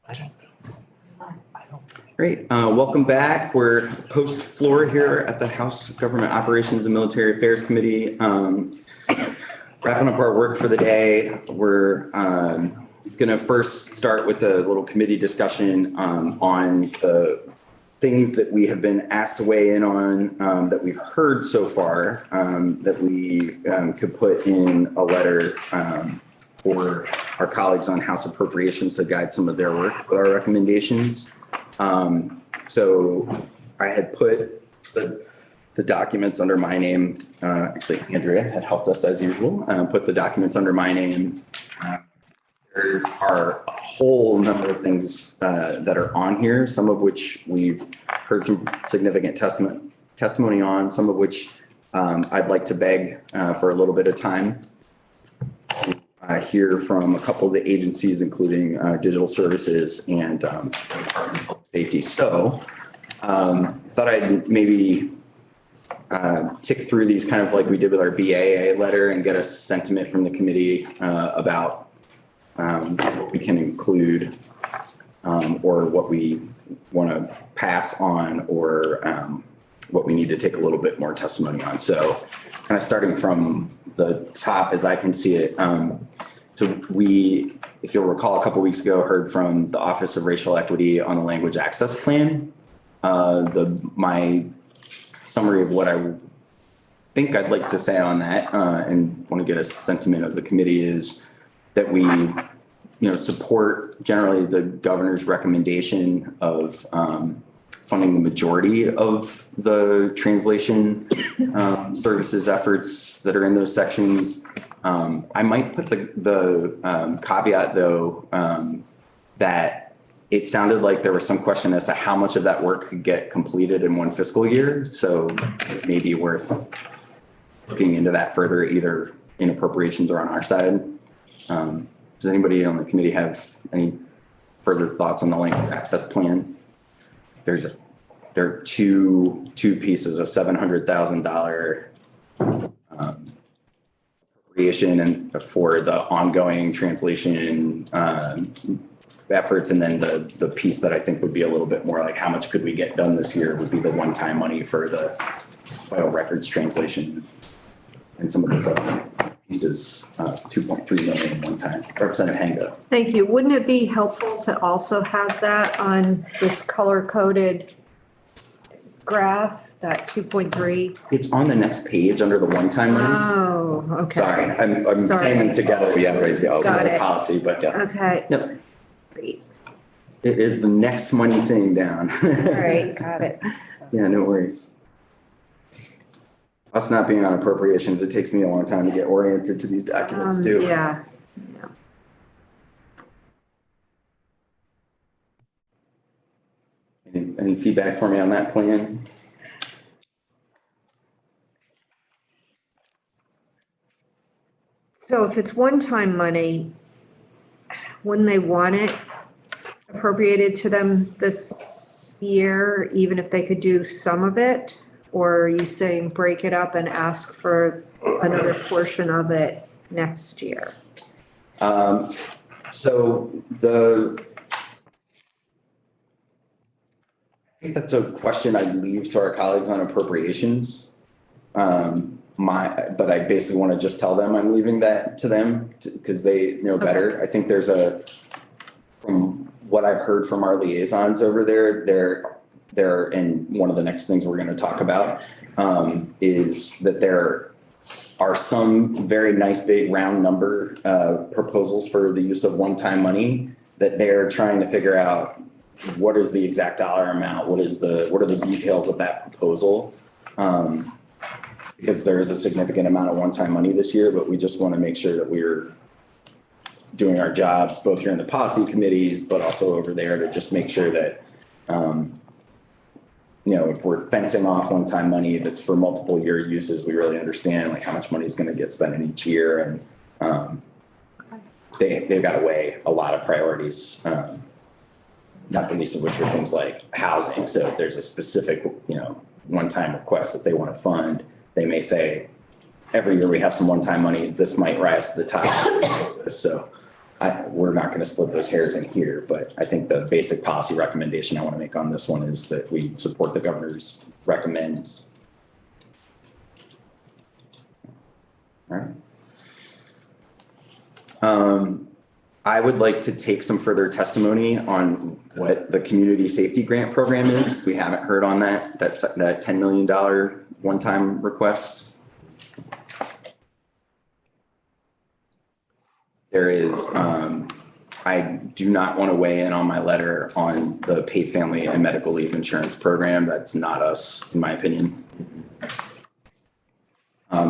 I don't know. Great. Welcome back. We're post floor here at the House Government Operations and Military Affairs Committee. Wrapping up our work for the day. We're going to first start with a little committee discussion on the things that we have been asked to weigh in on that we've heard so far that we could put in a letter for our colleagues on House appropriations to guide some of their work with our recommendations. So I had put the documents under my name. Actually, Andrea had helped us as usual, put the documents under my name. There are a whole number of things that are on here, some of which we've heard some significant testimony on, some of which I'd like to beg for a little bit of time. Hear from a couple of the agencies, including Digital Services and Department of Safety. So thought I'd maybe tick through these kind of like we did with our BAA letter and get a sentiment from the committee about what we can include or what we want to pass on or what we need to take a little bit more testimony on. So kind of starting from the top as I can see it. So we, if you'll recall, a couple of weeks ago, heard from the Office of Racial Equity on the Language Access Plan. My summary of what I think I'd like to say on that and want to get a sentiment of the committee is that we support generally the governor's recommendation of funding the majority of the translation services efforts that are in those sections. I might put the caveat though that it sounded like there was some question as to how much of that work could get completed in one fiscal year. So it may be worth looking into that further, either in appropriations or on our side. Does anybody on the committee have any further thoughts on the language access plan? There are two pieces, a $700,000 appropriation and for the ongoing translation efforts, and then the piece that I think would be a little bit more like how much could we get done this year would be the one-time money for the vital records translation and some of the pieces, 2.3 million one time. Representative Hanga. Thank you. Wouldn't it be helpful to also have that on this color-coded graph, that 2.3? It's on the next page under the one-time money. Oh, okay. Sorry, I'm saying them together. Yeah, right. Got it. Policy, but yeah. Okay. Yep. Great. It is the next money thing down. All right, got it. Yeah, no worries. Us not being on appropriations, it takes me a long time to get oriented to these documents too. Yeah. Any feedback for me on that plan? So if it's one-time money, wouldn't they want it appropriated to them this year, even if they could do some of it? Or are you saying break it up and ask for another portion of it next year? So I think that's a question I'd leave to our colleagues on appropriations. But I basically want to just tell them I'm leaving that to them because they know better. Okay. I think there's from what I've heard from our liaisons over there, and one of the next things we're going to talk about is that there are some very nice big round number proposals for the use of one-time money that they're trying to figure out what is the exact dollar amount, what are the details of that proposal. Because there is a significant amount of one-time money this year, but we just want to make sure that we're doing our jobs both here in the policy committees, but also over there to just make sure that, if we're fencing off one-time money that's for multiple year uses, we really understand like how much money is going to get spent in each year. And they've got to weigh a lot of priorities, not the least of which are things like housing. So if there's a specific, one-time request that they want to fund, they may say, every year we have some one-time money, this might rise to the top. So we're not going to split those hairs in here, but I think the basic policy recommendation I want to make on this one is that we support the governor's recommends. All right. I would like to take some further testimony on what the community safety grant program is. We haven't heard on that. That's that $10 million one-time request. There is, I do not want to weigh in on my letter on the paid family and medical leave insurance program. That's not us, in my opinion.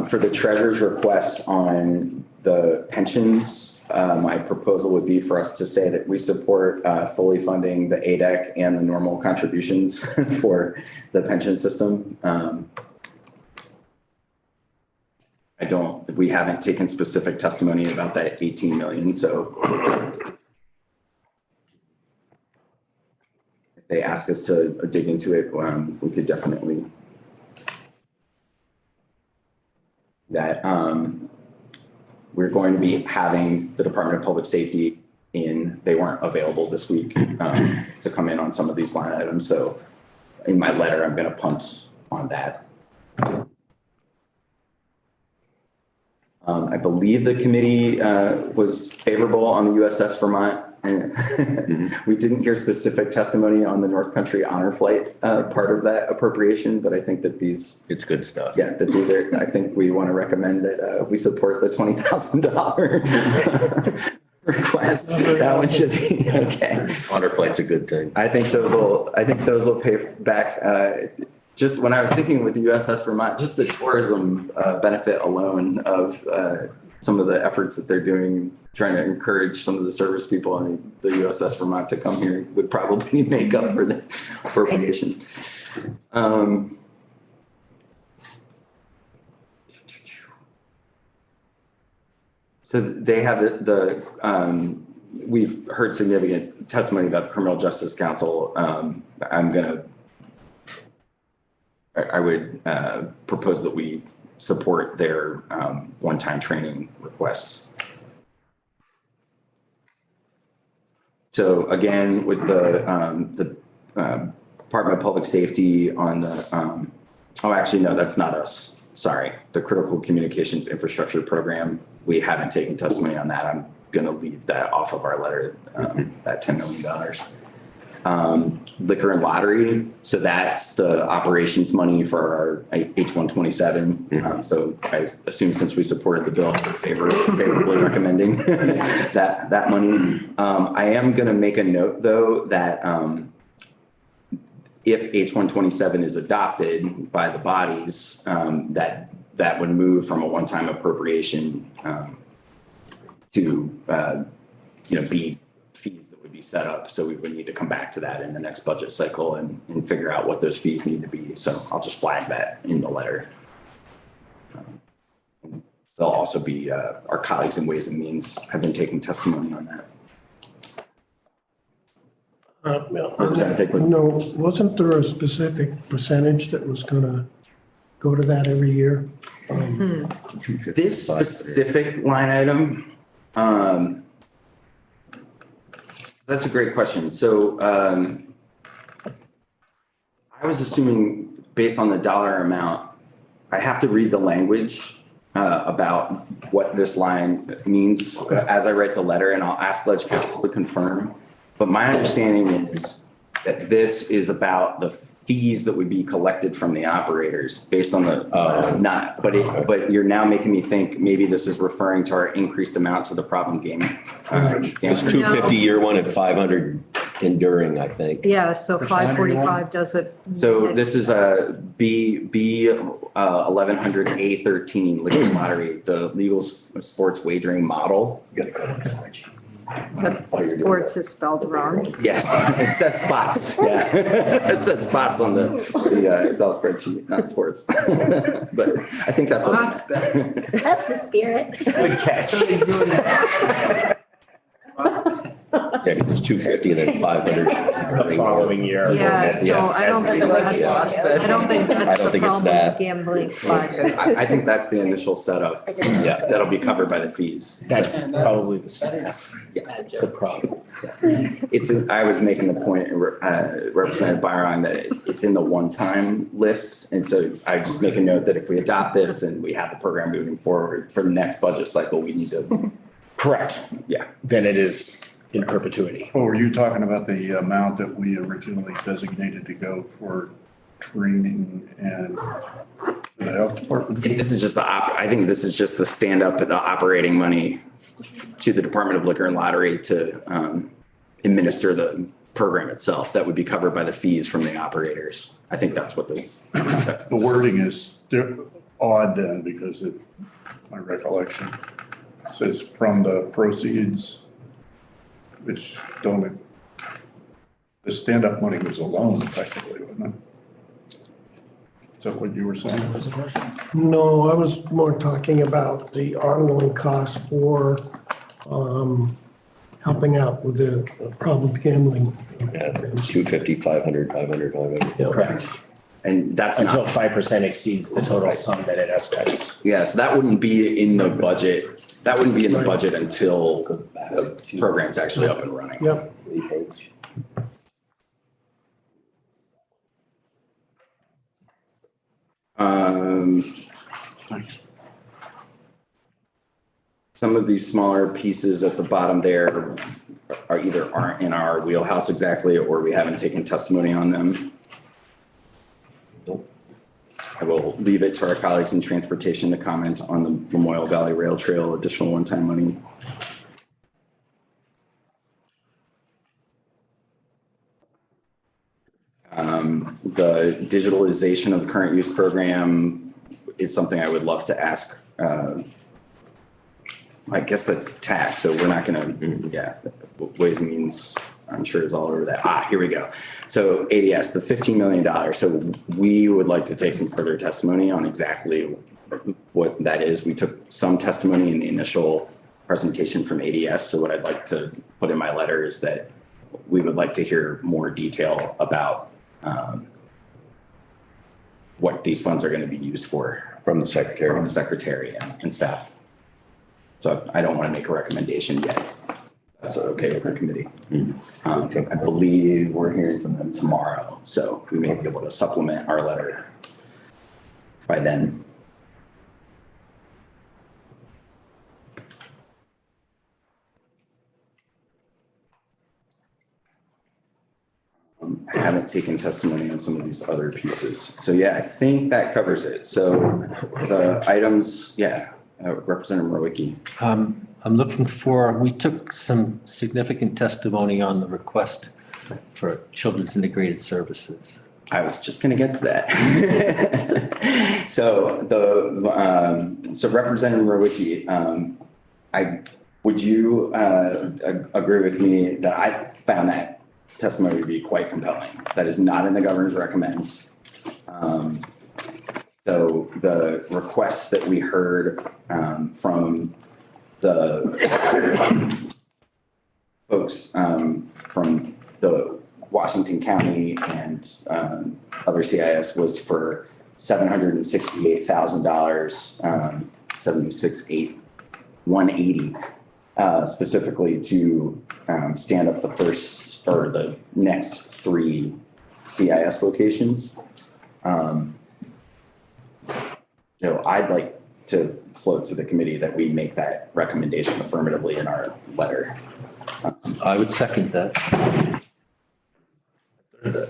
For the treasurer's request on the pensions, my proposal would be for us to say that we support fully funding the ADEC and the normal contributions for the pension system. We haven't taken specific testimony about that 18 million. So if they ask us to dig into it, we could definitely that we're going to be having the Department of Public Safety in. They weren't available this week to come in on some of these line items. So in my letter, I'm going to punt on that. I believe the committee was favorable on the USS Vermont. And we didn't hear specific testimony on the North Country Honor Flight part of that appropriation, but I think that it's good stuff. Yeah, that these are, I think we want to recommend that we support the $20,000 request. That one should be okay. Honor Flight's a good thing. I think those will pay back. Just when I was thinking with the USS Vermont, just the tourism benefit alone of some of the efforts that they're doing, trying to encourage some of the service people on the USS Vermont to come here would probably make up for the appropriation. So they have we've heard significant testimony about the Criminal Justice Council. I would propose that we support their one-time training requests. So again, with the Department of Public Safety on the, oh, actually, no, that's not us. Sorry. The Critical Communications Infrastructure Program, we haven't taken testimony on that. I'm going to leave that off of our letter, that $10 million. Liquor and lottery. So that's the operations money for our H-127. So I assume since we supported the bill, we're favorably recommending that money. I am going to make a note though that if H-127 is adopted by the bodies, that would move from a one-time appropriation to be fees that would be set up. So we would need to come back to that in the next budget cycle and figure out what those fees need to be. So I'll just flag that in the letter. There'll also be our colleagues in Ways and Means have been taking testimony on that. No, wasn't there a specific percentage that was going to go to that every year? This specific line item, that's a great question. So I was assuming based on the dollar amount, I have to read the language about what this line means as I write the letter, and I'll ask Ledge Council to confirm. But my understanding is that this is about the fees that would be collected from the operators based on the but you're now making me think maybe this is referring to our increased amount to the problem gaming. It's 250 year one and 500 enduring, I think. Yeah, so 545 does it. So this is a B 1100 A13 liquid lottery, the legal sports wagering model. You gotta go to the spreadsheet. Sports is spelled wrong. Yes, it says spots. Yeah, it says spots on the Excel spreadsheet, not sports. But I think that's what. That's the spirit. Good catch. Yeah, 'cause it's 250 and then 500. The following year. Yeah, so I don't think that's, I don't think I that's don't the think it's problem that. with gambling, but I think that's the initial setup. Yeah. That'll be covered by the fees. That's probably the staff. Yeah. That's the problem. I was making the point, Representative Byron, that it's in the one-time list. And so I just make a note that if we adopt this and we have the program moving forward for the next budget cycle, we need to, Correct. yeah. Then it is in perpetuity. Oh, were you talking about the amount that we originally designated to go for training and the health department? This is just I think this is just the stand-up, the operating money to the Department of Liquor and Lottery to administer the program itself. That would be covered by the fees from the operators. I think that's what this. The wording is odd then, because my recollection says from the proceeds, which don't, the stand-up money was a loan effectively, wasn't it? Is that what you were saying? No, I was more talking about the ongoing costs for helping out with the problem gambling. Yeah, 250, 500, 500, 500. Yeah. Correct. And that's Until not, 5% exceeds the total sum that it estimates. yeah, so that wouldn't be in the budget. That wouldn't be in the budget until the program's actually up and running. Yep. Some of these smaller pieces at the bottom there are either aren't in our wheelhouse exactly, or we haven't taken testimony on them. I will leave it to our colleagues in transportation to comment on the Memorial Valley Rail Trail additional one-time money. The digitalization of the current use program is something I would love to ask. I guess that's tax, so we're not gonna, yeah, Ways and Means, I'm sure is all over that. Here we go. So ADS, the $15 million. So we would like to take some further testimony on exactly what that is. We took some testimony in the initial presentation from ADS. So what I'd like to put in my letter is that we would like to hear more detail about what these funds are going to be used for From the secretary. And staff. So I don't want to make a recommendation yet. That's okay for the committee. I believe we're hearing from them tomorrow, so we may be able to supplement our letter by then. I haven't taken testimony on some of these other pieces. So yeah, I think that covers it. So the items, yeah, Representative Mrowicki. I'm looking for, we took some significant testimony on the request for children's integrated services. I was just going to get to that. So so Representative Mrowicki, would you agree with me that I found that testimony to be quite compelling? That is not in the governor's recommend. So the requests that we heard from the folks from the Washington County and other CIS was for $768,000, 180, specifically to stand up the first or the next 3 CIS locations. So I'd like to float to the committee that we make that recommendation affirmatively in our letter. I would second that. Can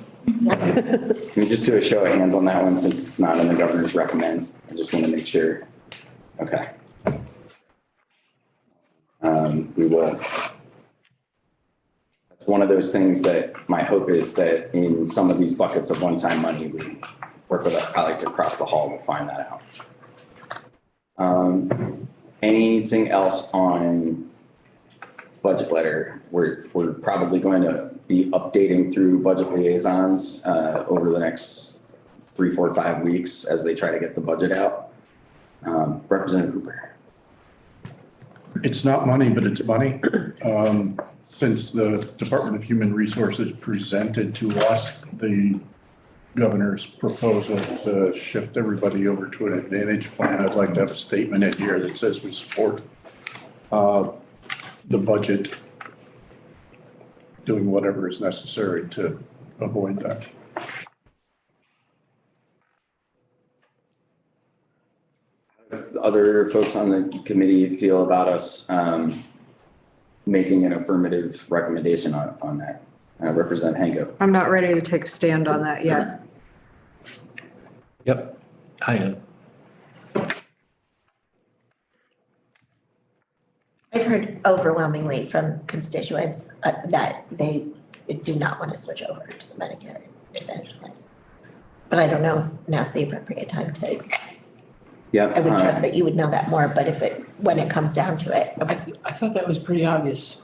we just do a show of hands on that one since it's not in the governor's recommend? I just want to make sure. Okay. We will. That's one of those things that my hope is that in some of these buckets of one-time money, we work with our colleagues across the hall to find that out. Anything else on budget letter? We're probably going to be updating through budget liaisons over the next 3, 4, 5 weeks as they try to get the budget out. Representative Cooper. It's not money, but it's money. Since the Department of Human Resources presented to us the governor's proposal to shift everybody over to an advantage plan, I'd like to have a statement in here that says we support the budget doing whatever is necessary to avoid that. Other folks on the committee feel about us making an affirmative recommendation on that. Representative Hanko. I'm not ready to take a stand on that yet. Yep, I am. I've heard overwhelmingly from constituents that they do not want to switch over to the Medicare Advantage plan. But I don't know, now's the appropriate time to, Yeah. I would trust that you would know that more, but when it comes down to it. I thought that was pretty obvious.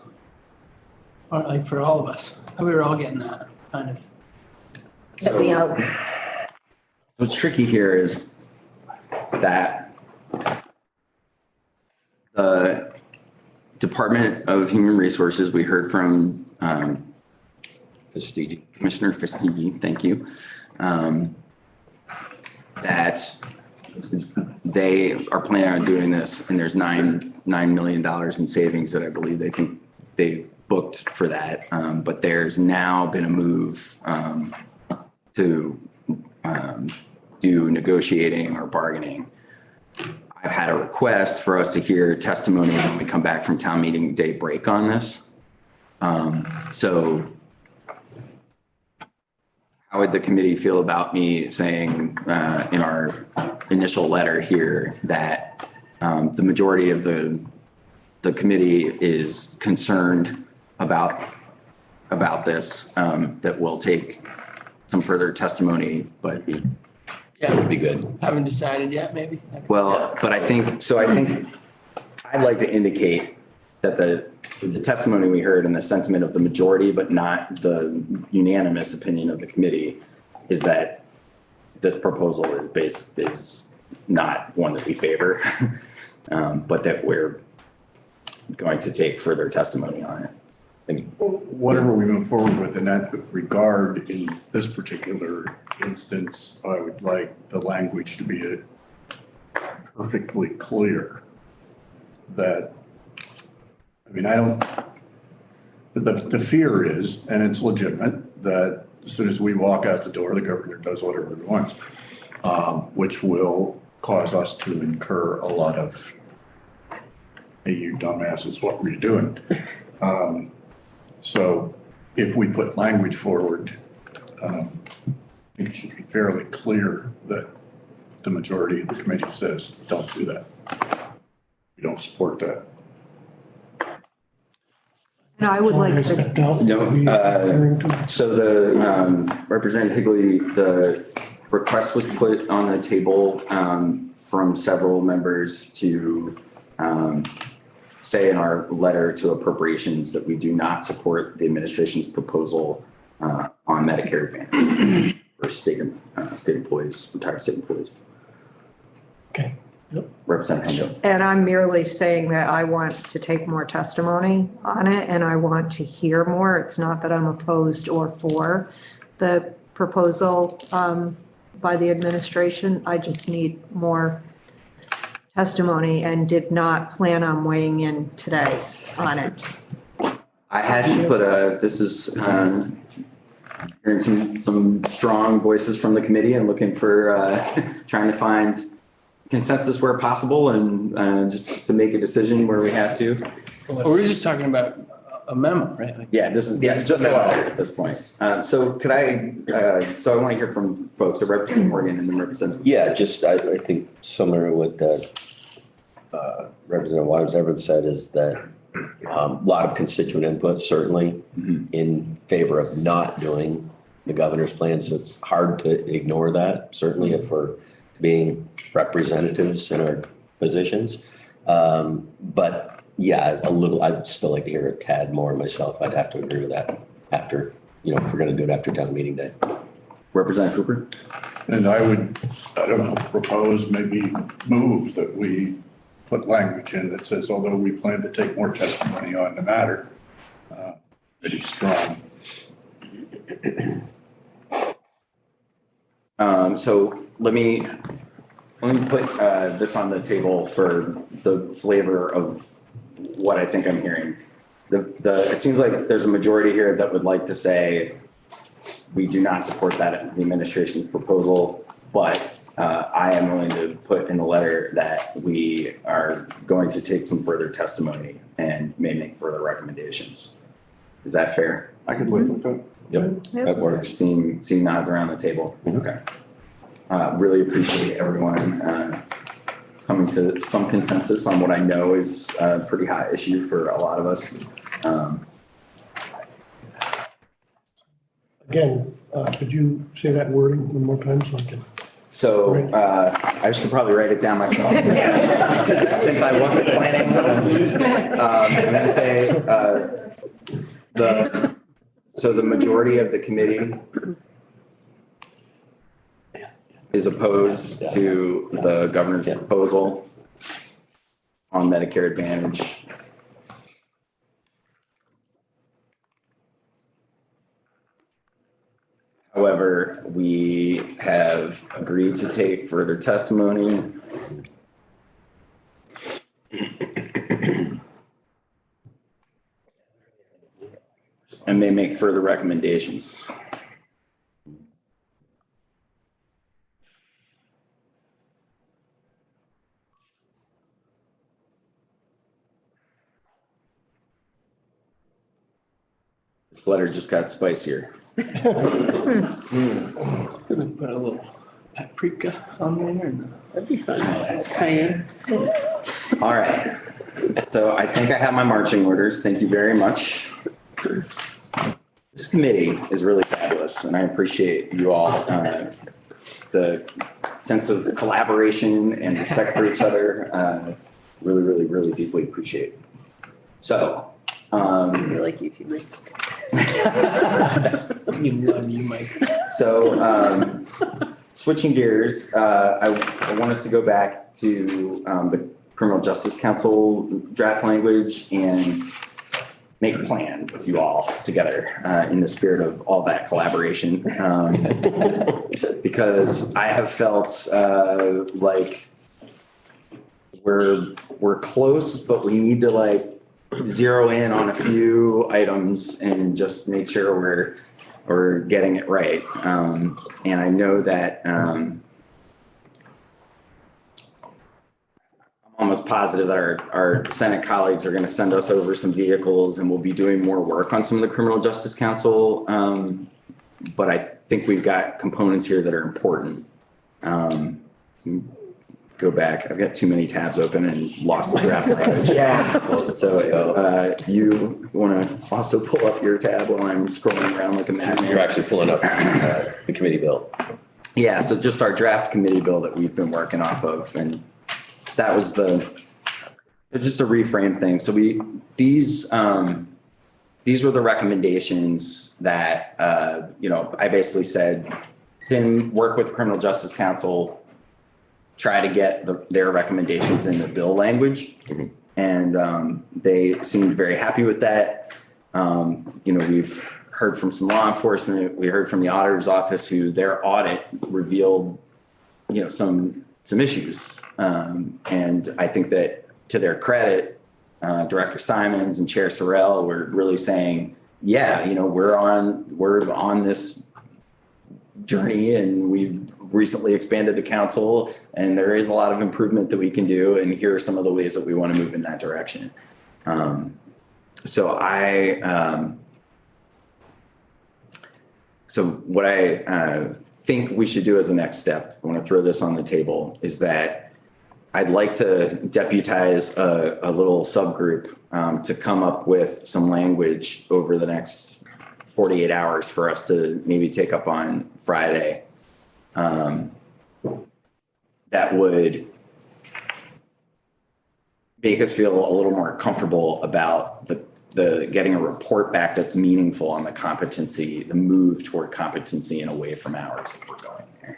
Or like for all of us, we were all getting that kind of. That we all, What's tricky here is that the Department of Human Resources, we heard from Commissioner Festigi, thank you, that they are planning on doing this, and there's $9 million in savings that I believe they think they've booked for that. But there's now been a move to do negotiating or bargaining. I've had a request for us to hear testimony when we come back from town meeting day break on this. So how would the committee feel about me saying in our initial letter here that the majority of the committee is concerned about this, that we'll take some further testimony, but That would be good. Haven't decided yet, maybe? well, but I think I'd like to indicate that the testimony we heard and the sentiment of the majority, but not the unanimous opinion of the committee, is that this proposal is not one that we favor, but that we're going to take further testimony on it. Whatever we move forward with in that regard, in this particular instance, I would like the language to be perfectly clear that, I mean, the fear is, and it's legitimate, that as soon as we walk out the door, the governor does whatever he wants, which will cause us to incur a lot of, hey, you dumbasses, what were you doing? So if we put language forward, I think it should be fairly clear that the majority of the committee says, don't do that. We don't support that. And I would like to, Stepped out. No, Referring to- So the Representative Higley, the request was put on the table from several members to say in our letter to appropriations that we do not support the administration's proposal on Medicare Advantage for state employees, retired state employees. Okay. Yep. Representative Hendo. and I'm merely saying that I want to take more testimony on it and I want to hear more. It's not that I'm opposed or for the proposal by the administration. I just need more testimony and did not plan on weighing in today on it. I hadn't, but this is hearing some strong voices from the committee and looking for trying to find consensus where possible and just to make a decision where we have to. Well, we're just talking about a memo, right? Like, Yeah, this is just a letter at this point. So could so I want to hear from folks, so Representative Morgan and then Representative. Yeah, just, I think similar to what Representative Williams Evans said is that a lot of constituent input certainly in favor of not doing the governor's plan. So it's hard to ignore that, certainly if we're being representatives in our positions. But yeah, I'd still like to hear a tad more myself. I'd have to agree with that after, if we're going to do it after town meeting day. Representative Cooper. And I don't know, propose, maybe move that we put language in that says, although we plan to take more testimony on the matter, pretty strong. So let me put this on the table for the flavor of what I think I'm hearing. It seems like there's a majority here that would like to say we do not support that, the administration's proposal, but I am willing to put in the letter that we are going to take some further testimony and may make further recommendations. Is that fair? I could live with that. Yep, that works. Seeing nods around the table. Okay. Really appreciate everyone coming to some consensus on what I know is a pretty hot issue for a lot of us. Again, could you say that wording one more time so I can? So I should probably write it down myself since I wasn't planning to. I'm going to say the majority of the committee is opposed to the governor's proposal on Medicare Advantage. However, we have agreed to take further testimony. And may make further recommendations. This letter just got spicier. Gonna put a little paprika on there and that'd be fun. Cayenne. All right. So I think I have my marching orders. Thank you very much. This committee is really fabulous and I appreciate you all, the sense of collaboration and respect for each other. Really, really, really deeply appreciate. So, You're like you, Mike. You love you, Mike. So, switching gears, I want us to go back to the Criminal Justice Council draft language and make a plan with you all together in the spirit of all that collaboration. Because I have felt like we're close, but we need to zero in on a few items and just make sure we're getting it right. And I know that I'm almost positive that our Senate colleagues are going to send us over some vehicles and we'll be doing more work on some of the Criminal Justice Council. But I think we've got components here that are important. Go back. I've got too many tabs open and lost the draft language. Yeah. So you want to also pull up your tab while I'm scrolling around like a madman? You're actually pulling up the committee bill. Yeah, so just our draft committee bill that we've been working off of, and that was just a reframe thing. So these were the recommendations that I basically said, Tim, work with Criminal Justice Council, try to get their recommendations in the bill language. Mm-hmm. And they seemed very happy with that. We've heard from some law enforcement. We heard from the auditor's office who their audit revealed, some issues. And I think that to their credit, Director Simons and Chair Sorrell were really saying, yeah, we're on this journey and we've recently expanded the council and there is a lot of improvement that we can do. And here are some of the ways that we want to move in that direction. So what I think we should do as a next step, I want to throw this on the table, is that I'd like to deputize a little subgroup to come up with some language over the next 48 hours for us to maybe take up on Friday. That would make us feel a little more comfortable about the getting a report back that's meaningful on the competency, the move toward competency and away from hours if we're going there.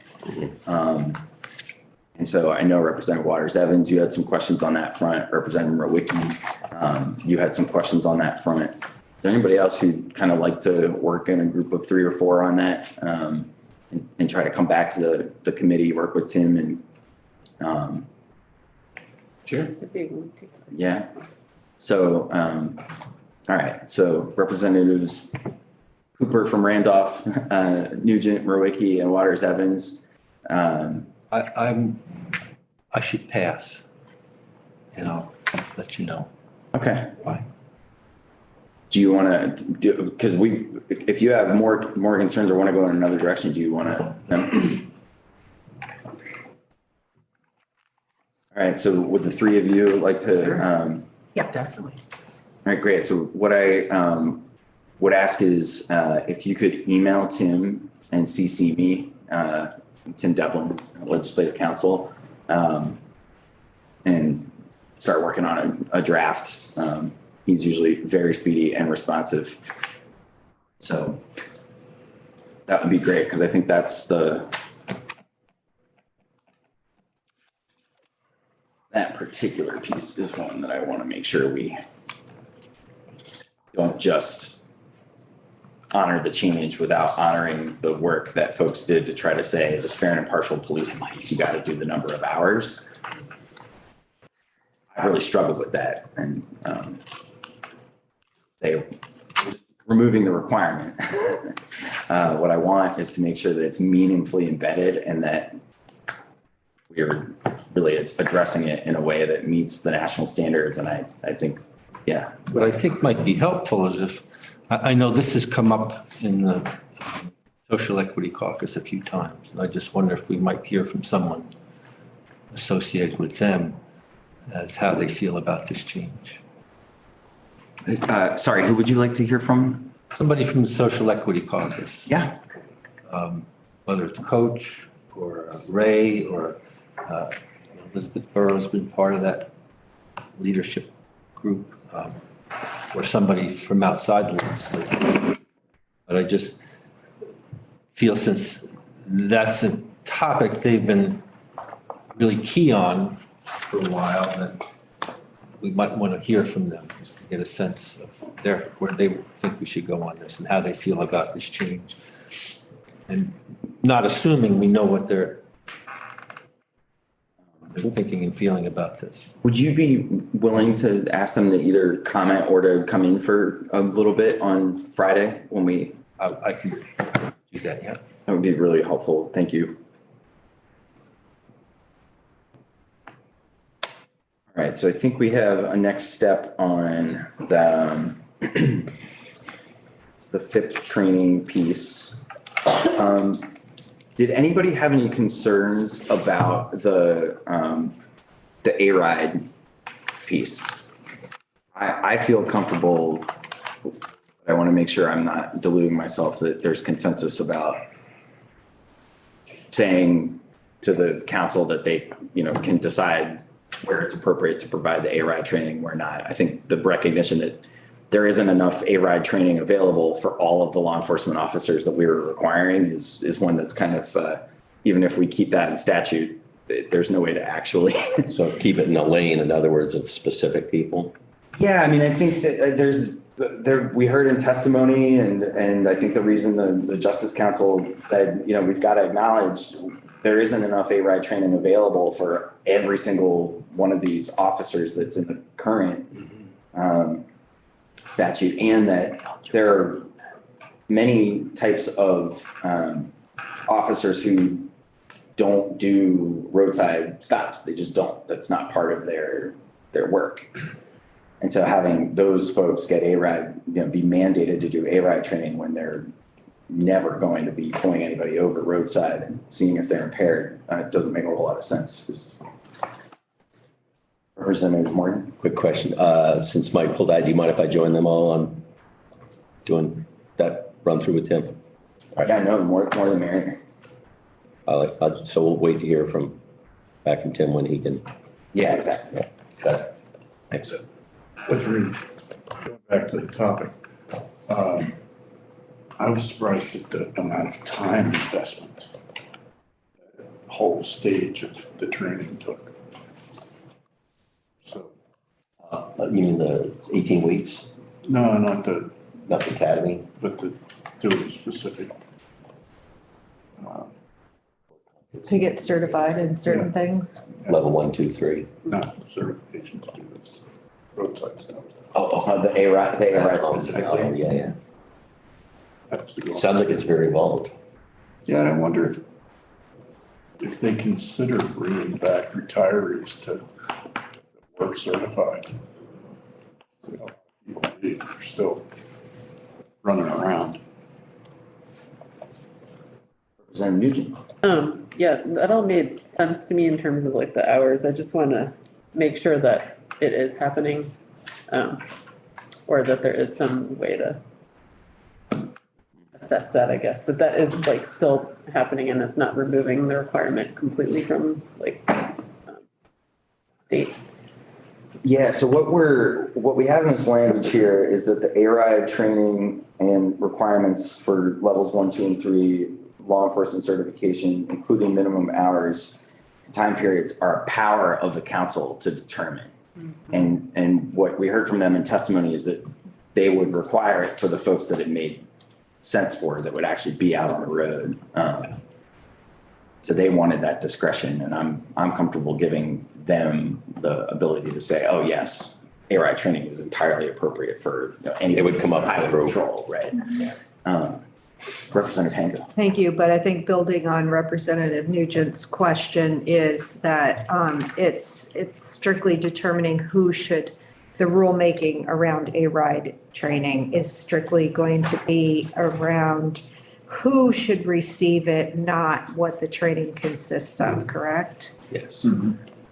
And so I know Representative Waters Evans, you had some questions on that front. Representative Rowicki, you had some questions on that front. Is there anybody else who'd kind of like to work in a group of 3 or 4 on that, and try to come back to the committee, work with Tim and, Sure. It's a big one. yeah. So, all right, so Representatives Hooper from Randolph, Nugent, Rowicki, and Waters Evans. I should pass. And I'll let you know. Okay. Why? Do you want to do, because if you have more concerns or want to go in another direction, do you want to? All right, so would the 3 of you like to? Yep. Definitely. All right, great. So what I would ask is if you could email Tim and CC me, Tim Devlin, Legislative Counsel, and start working on a draft. He's usually very speedy and responsive. So that would be great because I think that's that particular piece is one that I want to make sure we don't just honor the change without honoring the work that folks did to try to say this fair and impartial policing piece, you got to do the number of hours. I really struggled with that, and removing the requirement. What I want is to make sure that it's meaningfully embedded and that we're really addressing it in a way that meets the national standards. And I think, yeah. What I think might be helpful is if, I know this has come up in the Social Equity Caucus a few times. And I just wonder if we might hear from someone associated with them as how they feel about this change. Sorry, who would you like to hear from? Somebody from the Social Equity Caucus. Yeah. Whether it's Coach or Ray or Elizabeth Burrow's been part of that leadership group, or somebody from outside the legislature. But I just feel since that's a topic they've been really key on for a while, that we might want to hear from them just to get a sense of where they think we should go on this and how they feel about this change. And not assuming we know what they're thinking and feeling about this. Would you be willing to ask them to either comment or to come in for a little bit on Friday when I can do that, yeah. that would be really helpful. Thank you. All right, so I think we have a next step on the FIP training piece. Did anybody have any concerns about the A-RIDE piece? I feel comfortable. I want to make sure I'm not deluding myself that there's consensus about saying to the council that they, can decide where it's appropriate to provide the A-RIDE training, where not. I think the recognition that there isn't enough A-RIDE training available for all of the law enforcement officers that we were requiring is one that's kind of, even if we keep that in statute, there's no way to actually. So keep it in a lane, in other words, of specific people. Yeah, I mean, I think that we heard in testimony and I think the reason the Justice Council said, we've got to acknowledge there isn't enough A-RIDE training available for every single one of these officers that's in the current statute, and that there are many types of officers who don't do roadside stops. They just don't. That's not part of their work. And so having those folks get A-RIDE, be mandated to do A-RIDE training when they're never going to be pulling anybody over roadside and seeing if they're impaired, doesn't make a whole lot of sense. Representative Morgan. Quick question. Since Mike pulled out, do you mind if I join them all on doing that run through with Tim? Yeah, no, more the merrier. So we'll wait to hear back from Tim when he can. Yeah, exactly. Yeah, got it. Thanks. Going back to the topic, I was surprised at the amount of time investment whole stage of the training took. So, You mean the 18 weeks, no, not the, not the academy? but the doing specific. To get certified in certain things? Level 1, 2, 3. Not certification students, roadside stuff. The A-RIDE Oh, specifically. yeah. That's the goal. Sounds like it's very involved. Yeah, and I wonder if they consider bringing back retirees to work certified. You know, you're still running around. Representative Nugent. Yeah, that all made sense to me in terms of like the hours. I just want to make sure that it is happening. Or that there is some way to assess that, I guess, that that is like still happening and it's not removing the requirement completely from like state. Yeah, so what we have in this language here is that the A-RIDE training and requirements for levels 1, 2, and 3, law enforcement certification, including minimum hours, time periods, are a power of the council to determine. And what we heard from them in testimony is that they would require it for the folks that it made sense for, that would actually be out on the road. So they wanted that discretion, and I'm comfortable giving them the ability to say, oh yes, A-RIDE training is entirely appropriate for any. It would come up highway through. patrol, right? Representative Hango. Thank you, but I think building on Representative Nugent's question is that it's strictly determining who should, the rulemaking around A-RIDE training is strictly going to be around who should receive it, not what the training consists of, correct? Yes.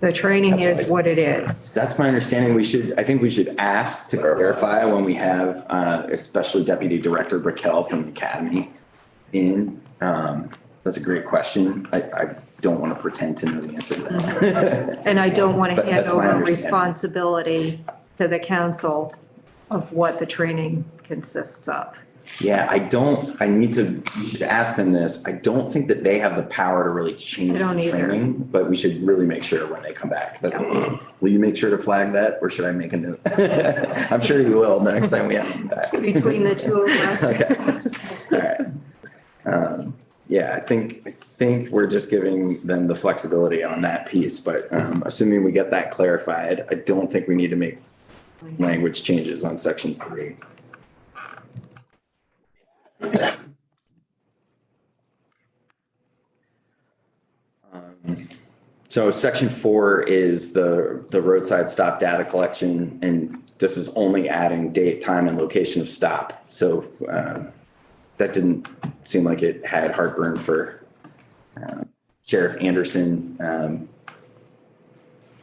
The training That's is right. what it is. That's my understanding. I think we should ask to clarify when we have, especially Deputy Director Brickell from the Academy in. That's a great question. I don't want to pretend to know the answer to that. And I don't want to But hand that's my over understanding. responsibility to the council of what the training consists of. Yeah, you should ask them this. I don't think that they have the power to really change I don't the either. training, but we should really make sure when they come back. Will you make sure to flag that, or should I make a note? I'm sure you will the next time we have them back. Between the two of us. Okay. All right. Yeah, I think we're just giving them the flexibility on that piece, but assuming we get that clarified, I don't think we need to make language changes on section 3. So section 4 is the roadside stop data collection, and this is only adding date, time, and location of stop. So that didn't seem like it had heartburn for Sheriff Anderson.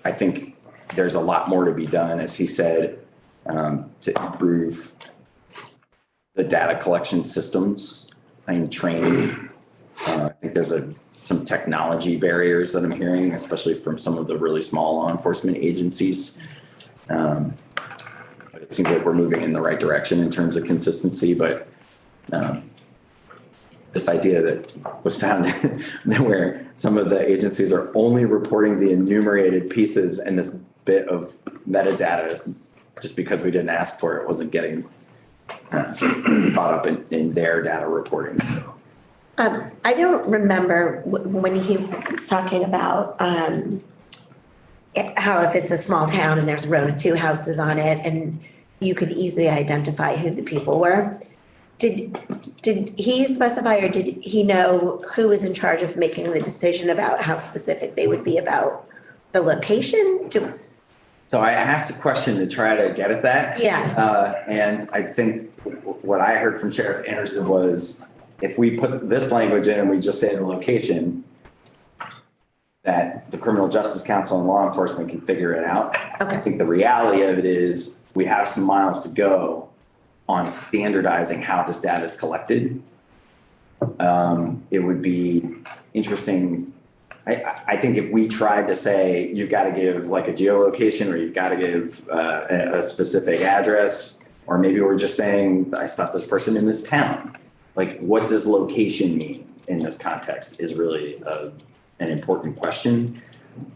I think there's a lot more to be done, as he said, to improve the data collection systems and training. I think there's some technology barriers that I'm hearing, especially from some of the really small law enforcement agencies. But it seems like we're moving in the right direction in terms of consistency, but this idea that was found where some of the agencies are only reporting the enumerated pieces and this bit of metadata, just because we didn't ask for it, wasn't getting caught up in their data reporting. So. I don't remember when he was talking about how if it's a small town and there's row 2 houses on it and you could easily identify who the people were. Did he specify, or did he know who was in charge of making the decision about how specific they would be about the location? So I asked a question to try to get at that. Yeah. And I think what I heard from Sheriff Anderson was, if we put this language in and we just say the location, that the Criminal Justice Council and law enforcement can figure it out. Okay. I think the reality of it is we have some miles to go on standardizing how this data is collected. It would be interesting. I think if we tried to say, you've got to give like a geolocation, or you've got to give a specific address, or maybe we're just saying, I stopped this person in this town. Like, what does location mean in this context is really an important question.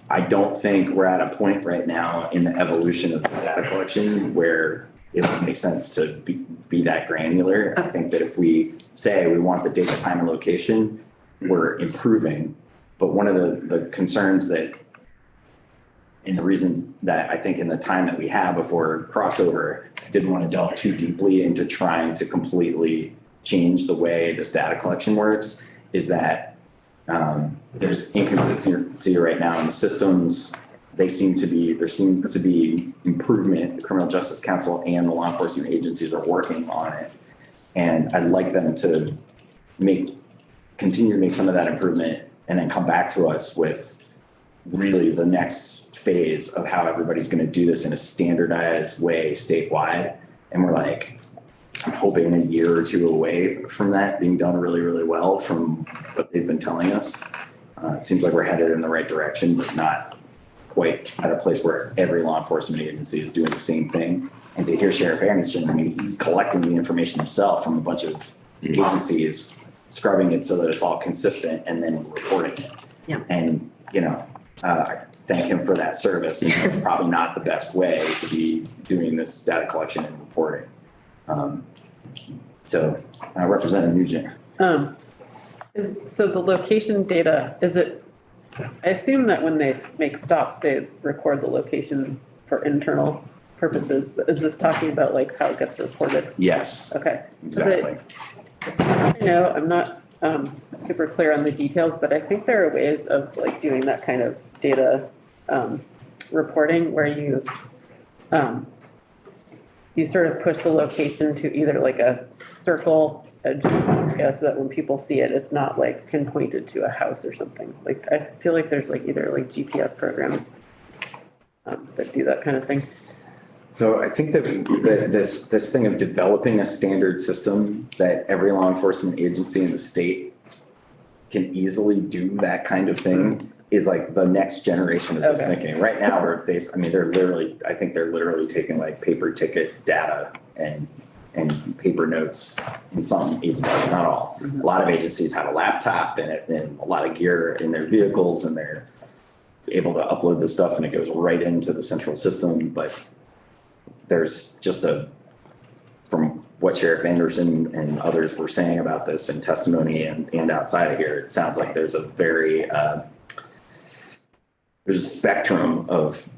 I don't think we're at a point right now in the evolution of this data collection where it would make sense to be that granular. I think that if we say we want the date, time, and location, we're improving. But one of the concerns that, and the reasons that I think in the time that we have before crossover, I didn't want to delve too deeply into trying to completely change the way this data collection works, is that there's inconsistency right now in the systems. There seems to be improvement. The Criminal Justice Council and the law enforcement agencies are working on it. And I'd like them to continue to make some of that improvement and then come back to us with really the next phase of how everybody's going to do this in a standardized way statewide. And we're like, I'm hoping a year or two away from that being done really, really well from what they've been telling us. It seems like we're headed in the right direction, but not quite at a place where every law enforcement agency is doing the same thing. And to hear Sheriff Anderson, I mean, he's collecting the information himself from a bunch of agencies, scrubbing it so that it's all consistent and then reporting it. Yeah. And, I thank him for that service. And that's probably not the best way to be doing this data collection and reporting. So Representative Nugent. So the location data, I assume that when they make stops, they record the location for internal purposes, but is this talking about like how it gets reported? Yes. Okay. Exactly. I'm not super clear on the details, but I think there are ways of like doing that kind of data reporting where you sort of push the location to either like a circle, so that when people see it, it's not like pinpointed to a house or something. Like I feel like there's like either like GPS programs that do that kind of thing. So I think that this thing of developing a standard system that every law enforcement agency in the state can easily do that kind of thing is like the next generation of this thinking. Right now, they're literally taking like paper ticket data and paper notes in some agencies, not all. Mm-hmm. A lot of agencies have a laptop and a lot of gear in their vehicles, and they're able to upload this stuff and it goes right into the central system. But there's just from what Sheriff Anderson and others were saying about this in testimony and outside of here, it sounds like there's a spectrum of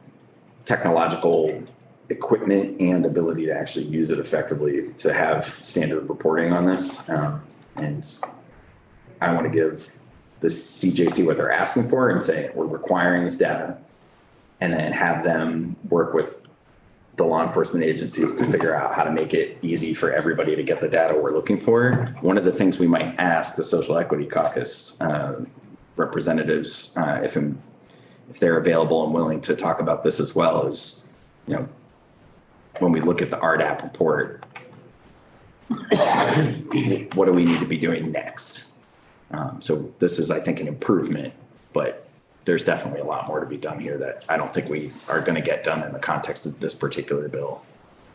technological equipment and ability to actually use it effectively to have standard reporting on this. And I want to give the CJC what they're asking for and say, we're requiring this data, and then have them work with the law enforcement agencies to figure out how to make it easy for everybody to get the data we're looking for. One of the things we might ask the Social Equity Caucus representatives, if they're available and willing to talk about this as well, is, when we look at the RDAP report, what do we need to be doing next? So this is, I think, an improvement, but there's definitely a lot more to be done here that I don't think we are going to get done in the context of this particular bill.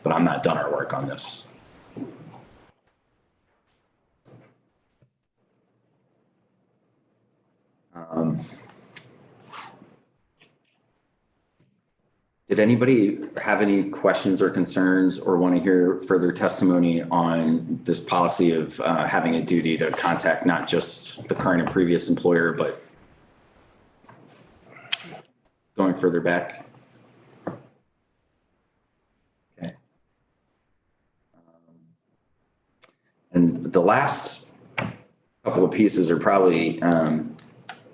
But I'm not done our work on this. Did anybody have any questions or concerns or want to hear further testimony on this policy of having a duty to contact not just the current and previous employer, but going further back? Okay. And the last couple of pieces are probably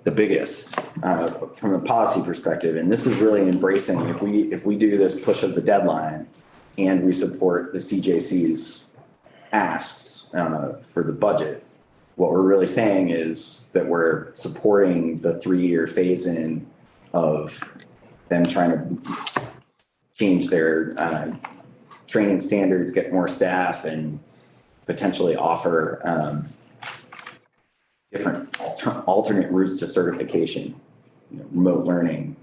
the biggest from a policy perspective. And this is really embracing, if we do this push of the deadline and we support the CJC's asks for the budget, what we're really saying is that we're supporting the 3-year phase in of them trying to change their training standards, get more staff, and potentially offer different alternate routes to certification, remote learning,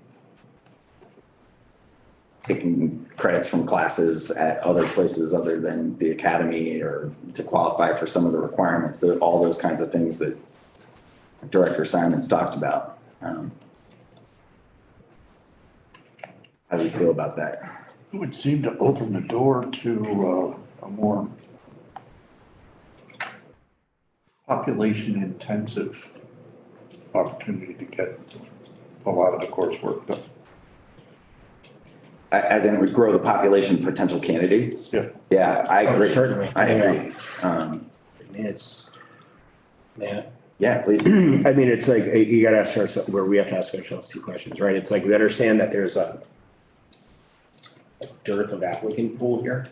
taking credits from classes at other places other than the academy, or to qualify for some of the requirements, all those kinds of things that Director Simons talked about. How do you feel about that? It would seem to open the door to a more population intensive opportunity to get a lot of the coursework done. As in, it would grow the population of potential candidates? Yeah. Yeah, I Oh, agree. certainly. I agree. I mean, it's, man, Yeah, please. I mean, it's like, you gotta ask ourselves, where we have to ask ourselves two questions, right? It's like, we understand that there's a dearth of applicant pool here.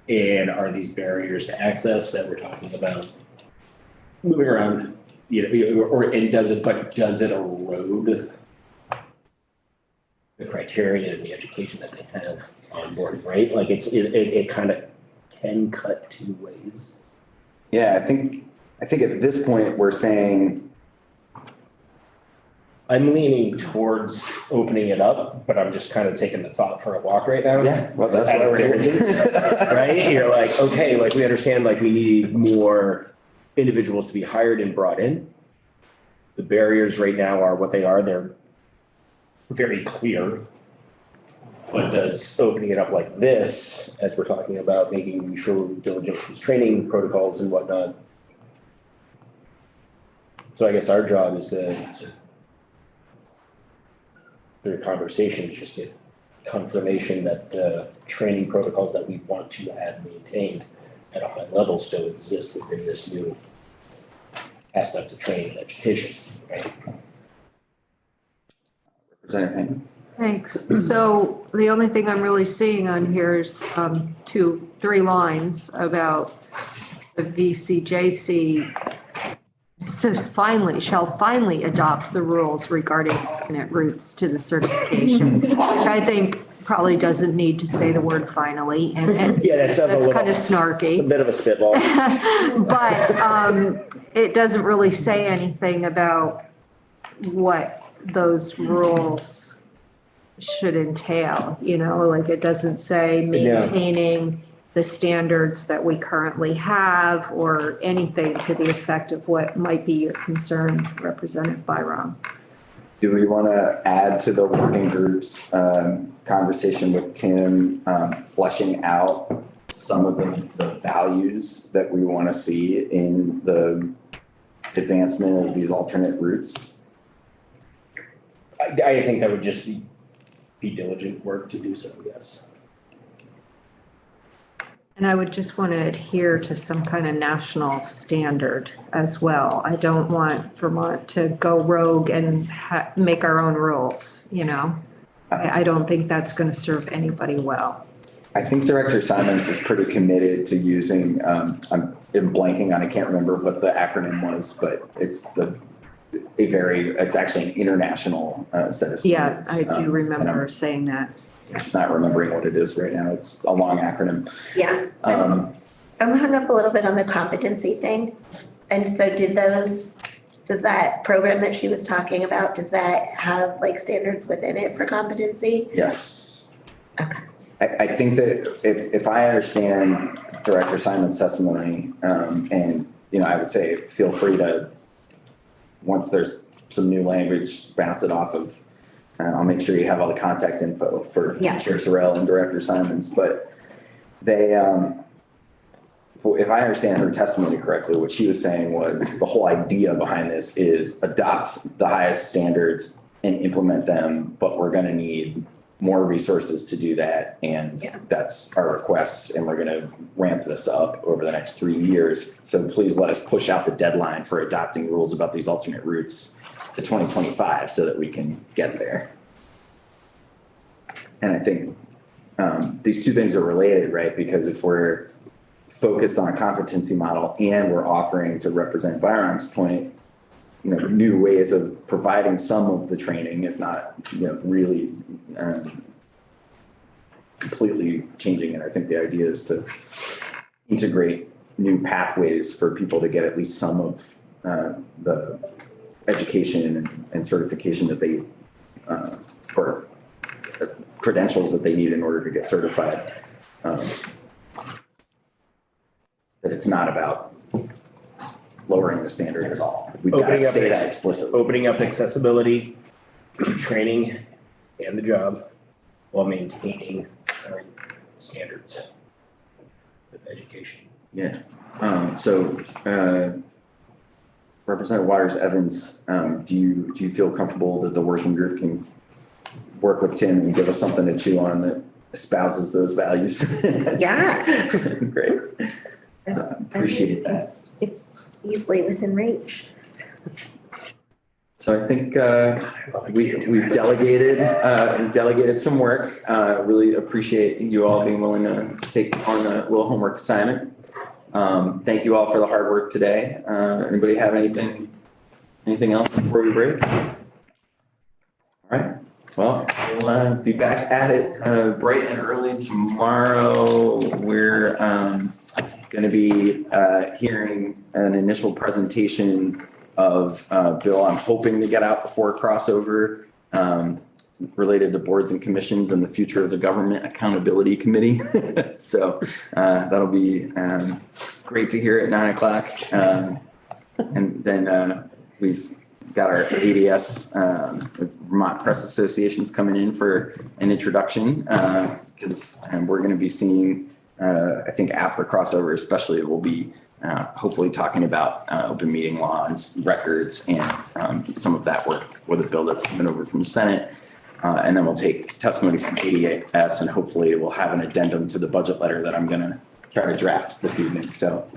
And are these barriers to access that we're talking about moving around, and does it erode the criteria and the education that they have on board, right? Like it kind of can cut two ways. Yeah, I think at this point, we're saying, I'm leaning towards opening it up, but I'm just kind of taking the thought for a walk right now. yeah, well, that's At what our we're doing. diligence, right? You're like, okay, like we understand, like we need more individuals to be hired and brought in. The barriers right now are what they are. They're very clear. But does opening it up like this, as we're talking about, making sure we're diligent with these training protocols and whatnot. So I guess our job is to through conversations, just get confirmation that the training protocols that we want to have maintained at a high level still exist within this new aspect of training and education, right? Representative Hayden? Thanks. So the only thing I'm really seeing on here is 3 lines about the VCJC. It says shall finally adopt the rules regarding alternate routes to the certification, which I think probably doesn't need to say the word finally. And Yeah, that's kind of snarky. It's a bit of a spitball. But it doesn't really say anything about what those rules should entail, like it doesn't say maintaining the standards that we currently have or anything to the effect of what might be your concern, Representative Byram. Do we want to add to the working group's conversation with Tim, fleshing out some of the values that we want to see in the advancement of these alternate routes? I think that would just be diligent work to do so, yes. And I would just want to adhere to some kind of national standard as well. I don't want Vermont to go rogue and make our own rules, I don't think that's going to serve anybody well. I think Director Simons is pretty committed to using, I'm blanking on, I can't remember what the acronym was, but it's it's actually an international set of standards. Yeah, I do remember saying that. Just not remembering what it is right now. It's a long acronym. Yeah, I'm hung up a little bit on the competency thing. And so does that program that she was talking about, does that have like standards within it for competency? Yes. Okay. I think that if I understand Director Simon's testimony, and, I would say feel free to, once there's some new language, bounce it off of, I'll make sure you have all the contact info for Chair Sorrell and Director Simons, but they, if I understand her testimony correctly, what she was saying was the whole idea behind this is adopt the highest standards and implement them, but we're going to need more resources to do that. And that's our request. And we're going to ramp this up over the next 3 years. So please let us push out the deadline for adopting rules about these alternate routes to 2025 so that we can get there. And I think these two things are related, right? Because if we're focused on a competency model and we're offering, to Representative Byram's point, new ways of providing some of the training, if not, really completely changing it. I think the idea is to integrate new pathways for people to get at least some of the education and certification that they, or credentials that they need in order to get certified. That it's not about lowering the standard at all. we've got to Opening up say ex- that explicitly. Opening up accessibility to training and the job while maintaining our standards of education. Yeah, Representative Waters Evans, do you feel comfortable that the working group can work with Tim and give us something to chew on that espouses those values? Yeah. Great. Appreciate that. It's easily within reach. So I think we've delegated some work. Really appreciate you all being willing to take on a little homework assignment. Thank you all for the hard work today. Anybody have anything else before we break? All right. Well, we'll be back at it bright and early tomorrow. We're going to be hearing an initial presentation of bill I'm hoping to get out before crossover related to boards and commissions and the future of the Government Accountability Committee. So that'll be great to hear at 9:00. And then we've got our ADS, Vermont Press Associations coming in for an introduction because we're going to be seeing, I think after crossover especially, we'll be hopefully talking about open meeting laws, records, and some of that work with a bill that's coming over from the Senate. And then we'll take testimony from ADS and hopefully we'll have an addendum to the budget letter that I'm going to try to draft this evening. So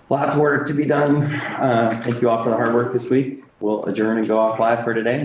lots of work to be done. Thank you all for the hard work this week. We'll adjourn and go off live for today.